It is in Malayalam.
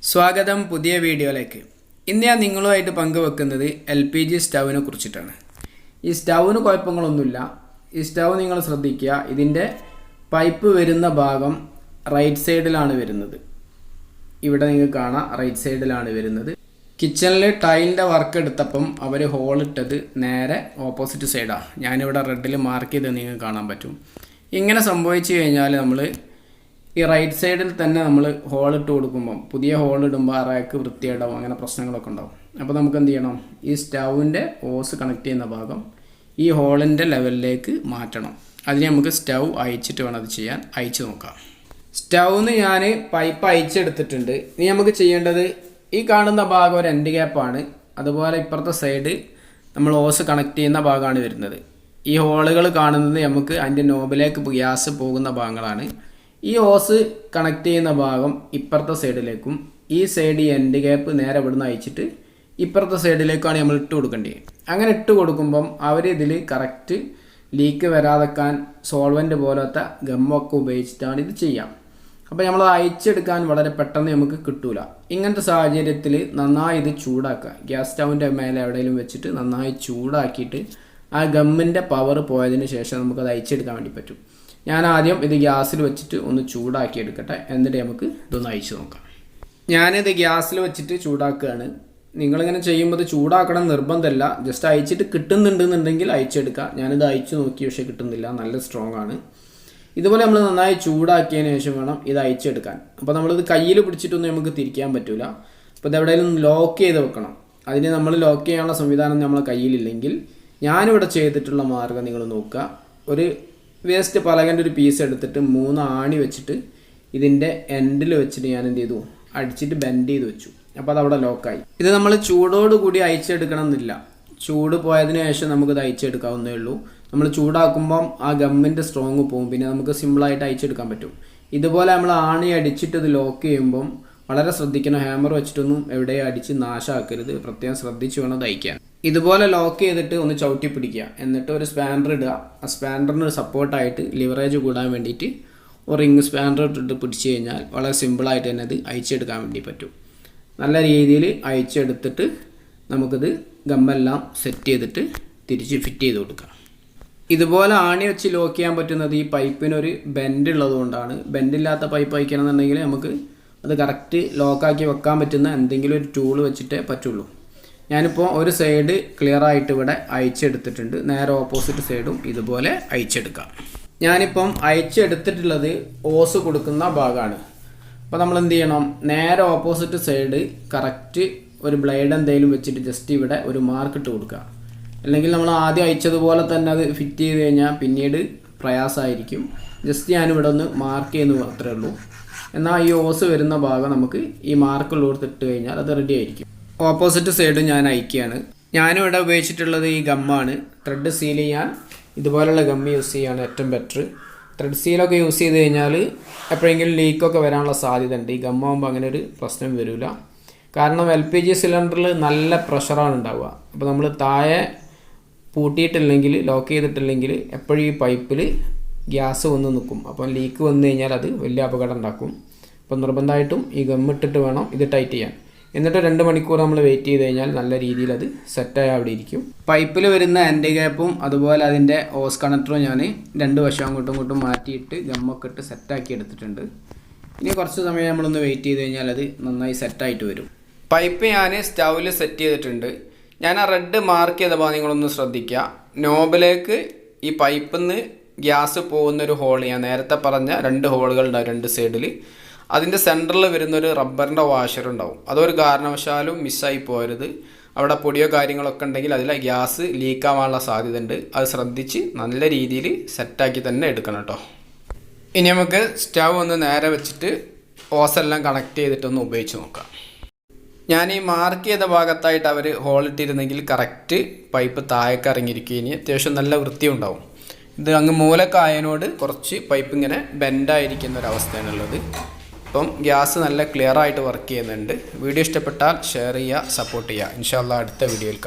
സ്വാഗതം പുതിയ വീഡിയോയിലേക്ക്. ഇന്ന് ഞാൻ നിങ്ങളുമായിട്ട് പങ്കുവെക്കുന്നത് LPG സ്റ്റൗവിനെ കുറിച്ചിട്ടാണ്. ഈ സ്റ്റൗവിന് കുഴപ്പങ്ങളൊന്നുമില്ല. ഈ സ്റ്റൗ നിങ്ങൾ ശ്രദ്ധിക്കുക, ഇതിൻ്റെ പൈപ്പ് വരുന്ന ഭാഗം റൈറ്റ് സൈഡിലാണ് വരുന്നത്. ഇവിടെ നിങ്ങൾക്ക് കാണാം, റൈറ്റ് സൈഡിലാണ് വരുന്നത്. കിച്ചണിൽ ടൈലിൻ്റെ വർക്ക് എടുത്തപ്പം അവർ ഹോളിട്ടത് നേരെ ഓപ്പോസിറ്റ് സൈഡാണ്. ഞാനിവിടെ റെഡിൽ മാർക്ക് ചെയ്ത് നിങ്ങൾക്ക് കാണാൻ പറ്റും. ഇങ്ങനെ സംഭവിച്ചു കഴിഞ്ഞാൽ നമ്മൾ ഈ റൈറ്റ് സൈഡിൽ തന്നെ നമ്മൾ ഹോളിട്ട് കൊടുക്കുമ്പം, പുതിയ ഹോളിടുമ്പോൾ ആ റാക്ക് വൃത്തിയായിടാവും, അങ്ങനെ പ്രശ്നങ്ങളൊക്കെ ഉണ്ടാവും. അപ്പോൾ നമുക്ക് എന്ത് ചെയ്യണം, ഈ സ്റ്റൗവിൻ്റെ ഓസ് കണക്ട് ചെയ്യുന്ന ഭാഗം ഈ ഹോളിൻ്റെ ലെവലിലേക്ക് മാറ്റണം. അതിന് നമുക്ക് സ്റ്റൗ അയച്ചിട്ട് വേണം അത് ചെയ്യാൻ. അയച്ച് നോക്കാം. സ്റ്റൗന്ന് ഞാൻ പൈപ്പ് അയച്ചെടുത്തിട്ടുണ്ട്. ഇനി നമുക്ക് ചെയ്യേണ്ടത്, ഈ കാണുന്ന ഭാഗം ഒരു എൻഡ് ഗ്യാപ്പാണ്. അതുപോലെ ഇപ്പുറത്തെ സൈഡ് നമ്മൾ ഓസ് കണക്ട് ചെയ്യുന്ന ഭാഗമാണ് വരുന്നത്. ഈ ഹോളുകൾ കാണുന്നത് നമുക്ക് അതിൻ്റെ നോബിലേക്ക് ഗ്യാസ് പോകുന്ന ഭാഗങ്ങളാണ്. ഈ ഓസ് കണക്ട് ചെയ്യുന്ന ഭാഗം ഇപ്പുറത്തെ സൈഡിലേക്കും, ഈ സൈഡ് എൻഡ് ഗ്യാപ്പ് നേരെ ഇവിടുന്ന് അയച്ചിട്ട് ഇപ്പുറത്തെ സൈഡിലേക്കാണ് നമ്മൾ ഇട്ട് കൊടുക്കേണ്ടത്. അങ്ങനെ ഇട്ട് കൊടുക്കുമ്പം അവർ ഇതിൽ കറക്റ്റ് ലീക്ക് വരാതെക്കാൻ സോൾവെൻ്റ് പോലത്തെ ഗമ്മൊക്കെ ഉപയോഗിച്ചിട്ടാണ് ഇത് ചെയ്യാം. അപ്പോൾ നമ്മൾ അയച്ചെടുക്കാൻ വളരെ പെട്ടെന്ന് നമുക്ക് കിട്ടൂല. ഇങ്ങനത്തെ സാഹചര്യത്തിൽ നന്നായി ഇത് ചൂടാക്കുക. ഗ്യാസ് സ്റ്റൗവിൻ്റെ മേലെ എവിടെയെങ്കിലും വെച്ചിട്ട് നന്നായി ചൂടാക്കിയിട്ട് ആ ഗമ്മിൻ്റെ പവർ പോയതിന് ശേഷം നമുക്കത് അയച്ചെടുക്കാൻ വേണ്ടി പറ്റും. ഞാൻ ആദ്യം ഇത് ഗ്യാസിൽ വെച്ചിട്ട് ഒന്ന് ചൂടാക്കി എടുക്കട്ടെ, എന്നിട്ട് നമുക്ക് ഇതൊന്ന് അയച്ചു നോക്കാം. ഞാനിത് ഗ്യാസിൽ വെച്ചിട്ട് ചൂടാക്കുകയാണ്. നിങ്ങളിങ്ങനെ ചെയ്യുമ്പോൾ ഇത് ചൂടാക്കണം നിർബന്ധമല്ല, ജസ്റ്റ് അയച്ചിട്ട് കിട്ടുന്നുണ്ടെന്നുണ്ടെങ്കിൽ അയച്ചെടുക്കുക. ഞാനിത് അയച്ചു നോക്കി, പക്ഷേ കിട്ടുന്നില്ല, നല്ല സ്ട്രോങ് ആണ്. ഇതുപോലെ നമ്മൾ നന്നായി ചൂടാക്കിയതിന് ശേഷം വേണം ഇത് അയച്ചെടുക്കാൻ. അപ്പോൾ നമ്മളിത് കയ്യിൽ പിടിച്ചിട്ടൊന്നും നമുക്ക് തിരിക്കാൻ പറ്റില്ല. അപ്പോൾ ഇതെവിടെയെങ്കിലും ലോക്ക് ചെയ്ത് വെക്കണം. അതിന് നമ്മൾ ലോക്ക് ചെയ്യാനുള്ള സംവിധാനം നമ്മളെ കയ്യിലില്ലെങ്കിൽ ഞാനിവിടെ ചെയ്തിട്ടുള്ള മാർഗ്ഗം നിങ്ങൾ നോക്കുക. ഒരു വേസ്റ്റ് പലകൻ്റെ ഒരു പീസ് എടുത്തിട്ട് 3 ആണി വെച്ചിട്ട് ഇതിൻ്റെ എൻഡിൽ വെച്ചിട്ട് ഞാൻ എന്ത് ചെയ്തു, അടിച്ചിട്ട് ബെൻഡ് ചെയ്ത് വെച്ചു. അപ്പോൾ അതവിടെ ലോക്കായി. ഇത് നമ്മൾ ചൂടോടുകൂടി അയച്ചെടുക്കണം എന്നില്ല. ചൂട് പോയതിന് ശേഷം നമുക്കിത് അയച്ചെടുക്കാവുന്നേ ഉള്ളൂ. നമ്മൾ ചൂടാക്കുമ്പം ആ ഗമ്മിൻ്റെ സ്ട്രോങ് പോകും, പിന്നെ നമുക്ക് സിമ്പിളായിട്ട് അയച്ചെടുക്കാൻ പറ്റും. ഇതുപോലെ നമ്മൾ ആണി അടിച്ചിട്ട് ഇത് ലോക്ക് ചെയ്യുമ്പം വളരെ ശ്രദ്ധിക്കണം. ഹാമർ വെച്ചിട്ടൊന്നും എവിടെയും അടിച്ച് നാശമാക്കരുത്. പ്രത്യേകം ശ്രദ്ധിച്ച് വേണം തയ്ക്കാൻ. ഇതുപോലെ ലോക്ക് ചെയ്തിട്ട് ഒന്ന് ചവിട്ടി പിടിക്കുക. എന്നിട്ട് ഒരു സ്പാനർ ഇടുക. ആ സ്പാനറിന് സപ്പോർട്ടായിട്ട് ലിവറേജ് കൂടാൻ വേണ്ടിയിട്ട് ഒരു റിങ് സ്പാനർ ഇട്ടിട്ട് പിടിച്ച് കഴിഞ്ഞാൽ വളരെ സിമ്പിളായിട്ട് തന്നെ അത് അയച്ചെടുക്കാൻ വേണ്ടി പറ്റും. നല്ല രീതിയിൽ അയച്ചെടുത്തിട്ട് നമുക്കിത് ഗമ്മെല്ലാം സെറ്റ് ചെയ്തിട്ട് തിരിച്ച് ഫിറ്റ് ചെയ്ത് കൊടുക്കാം. ഇതുപോലെ ആണി വെച്ച് ലോക്ക് ചെയ്യാൻ പറ്റുന്നത് ഈ പൈപ്പിനൊരു ബെൻഡ് ഉള്ളത് കൊണ്ടാണ്. ബെൻഡില്ലാത്ത പൈപ്പ് അയക്കണമെന്നുണ്ടെങ്കിൽ നമുക്ക് അത് കറക്റ്റ് ലോക്കാക്കി വെക്കാൻ പറ്റുന്ന എന്തെങ്കിലും ഒരു ടൂൾ വെച്ചിട്ടേ പറ്റുള്ളൂ. ഞാനിപ്പോൾ ഒരു സൈഡ് ക്ലിയർ ആയിട്ട് ഇവിടെ അയച്ചെടുത്തിട്ടുണ്ട്. നേരെ ഓപ്പോസിറ്റ് സൈഡും ഇതുപോലെ അയച്ചെടുക്കാം. ഞാനിപ്പം അയച്ചെടുത്തിട്ടുള്ളത് ഓസ് കൊടുക്കുന്ന ഭാഗമാണ്. അപ്പോൾ നമ്മൾ എന്ത് ചെയ്യണം, നേരെ ഓപ്പോസിറ്റ് സൈഡ് കറക്റ്റ് ഒരു ബ്ലേഡ് എന്തെങ്കിലും വെച്ചിട്ട് ജസ്റ്റ് ഇവിടെ ഒരു മാർക്ക് ഇട്ട് കൊടുക്കുക. അല്ലെങ്കിൽ നമ്മൾ ആദ്യം അയച്ചതുപോലെ തന്നെ അത് ഫിറ്റ് ചെയ്ത് കഴിഞ്ഞാൽ പിന്നീട് പ്രയാസമായിരിക്കും. ജസ്റ്റ് ഞാനിവിടെ ഒന്ന് മാർക്ക് ചെയ്യുന്നു മാത്രമേ ഉള്ളൂ. എന്നാൽ ഈ ഓസ് വരുന്ന ഭാഗം നമുക്ക് ഈ മാർക്കുള്ളോടത്ത് ഇട്ട് കഴിഞ്ഞാൽ അത് റെഡി ആയിരിക്കും. ഓപ്പോസിറ്റ് സൈഡ് ഞാൻ അയക്കുകയാണ്. ഞാനിവിടെ ഉപയോഗിച്ചിട്ടുള്ളത് ഈ ഗമ്മാണ്. ത്രെഡ് സീൽ ചെയ്യാൻ ഇതുപോലുള്ള ഗമ്മ് യൂസ് ചെയ്യുകയാണ് ഏറ്റവും ബെറ്റർ. ത്രെഡ് സീലൊക്കെ യൂസ് ചെയ്ത് കഴിഞ്ഞാൽ എപ്പോഴെങ്കിലും ലീക്കൊക്കെ വരാനുള്ള സാധ്യത ഉണ്ട്. ഈ ഗമ്മാകുമ്പോൾ അങ്ങനെ ഒരു പ്രശ്നം വരില്ല. കാരണം LPG സിലിണ്ടറിൽ നല്ല പ്രഷറാണ് ഉണ്ടാവുക. അപ്പോൾ നമ്മൾ താഴെ പൂട്ടിയിട്ടില്ലെങ്കിൽ, ലോക്ക് ചെയ്തിട്ടില്ലെങ്കിൽ എപ്പോഴും ഈ പൈപ്പിൽ ഗ്യാസ് വന്ന് നിൽക്കും. അപ്പം ലീക്ക് വന്നു കഴിഞ്ഞാൽ അത് വലിയ അപകടം ഉണ്ടാക്കും. അപ്പം നിർബന്ധമായിട്ടും ഈ ഗമ്മിട്ടിട്ട് വേണം ഇത് ടൈറ്റ് ചെയ്യാൻ. എന്നിട്ട് 2 മണിക്കൂർ നമ്മൾ വെയിറ്റ് ചെയ്ത് കഴിഞ്ഞാൽ നല്ല രീതിയിൽ അത് സെറ്റായി അവിടെ ഇരിക്കും. പൈപ്പിൽ വരുന്ന എൻഡ് ഗ്യാപ്പും അതുപോലെ അതിൻ്റെ ഓസ് കണക്ടറും ഞാൻ 2 വശം അങ്ങോട്ടും ഇങ്ങോട്ടും മാറ്റിയിട്ട് ഗമ്മൊക്കെ ഇട്ട് സെറ്റാക്കി എടുത്തിട്ടുണ്ട്. ഇനി കുറച്ച് സമയം നമ്മളൊന്ന് വെയിറ്റ് ചെയ്ത് കഴിഞ്ഞാൽ അത് നന്നായി സെറ്റായിട്ട് വരും. പൈപ്പ് ഞാൻ സ്റ്റൗവിൽ സെറ്റ് ചെയ്തിട്ടുണ്ട്. ഞാൻ ആ റെഡ് മാർക്ക് ചെയ്തപ്പോൾ നിങ്ങളൊന്ന് ശ്രദ്ധിക്കുക. നോബിലേക്ക് ഈ പൈപ്പിൽ നിന്ന് ഗ്യാസ് പോകുന്നൊരു ഹോൾ, ഞാൻ നേരത്തെ പറഞ്ഞ 2 ഹോളുകളുണ്ടാവും 2 സൈഡിൽ. അതിൻ്റെ സെൻറ്ററിൽ വരുന്നൊരു റബ്ബറിൻ്റെ വാഷർ ഉണ്ടാവും. അതൊരു കാരണവശാലും മിസ്സായി പോകരുത്. അവിടെ പൊടിയോ കാര്യങ്ങളൊക്കെ ഉണ്ടെങ്കിൽ അതിൽ ഗ്യാസ് ലീക്കാവാനുള്ള സാധ്യത ഉണ്ട്. അത് ശ്രദ്ധിച്ച് നല്ല രീതിയിൽ സെറ്റാക്കി തന്നെ എടുക്കണം കേട്ടോ. ഇനി നമുക്ക് സ്റ്റൗ ഒന്ന് നേരെ വെച്ചിട്ട് ഓസെല്ലാം കണക്ട് ചെയ്തിട്ടൊന്ന് ഉപയോഗിച്ച് നോക്കാം. ഞാൻ ഈ മാർക്ക് ചെയ്ത ഭാഗത്തായിട്ട് അവർ ഹോളിട്ടിരുന്നെങ്കിൽ കറക്റ്റ് പൈപ്പ് താഴേക്ക് ഇറങ്ങിയിരിക്കും. ഇനി അത്യാവശ്യം നല്ല വൃത്തി ഉണ്ടാവും. ഇത് അങ്ങ് മൂലക്കായതിനോട് കുറച്ച് പൈപ്പ് ഇങ്ങനെ ബെൻഡായിരിക്കുന്ന ഒരവസ്ഥയാണുള്ളത്. ഇപ്പം ഗ്യാസ് നല്ല ക്ലിയർ ആയിട്ട് വർക്ക് ചെയ്യുന്നുണ്ട്. വീഡിയോ ഇഷ്ടപ്പെട്ടാൽ ഷെയർ ചെയ്യുക, സപ്പോർട്ട് ചെയ്യുക. ഇൻഷാ അല്ലാഹ് അടുത്ത വീഡിയോയിൽ കാണാം.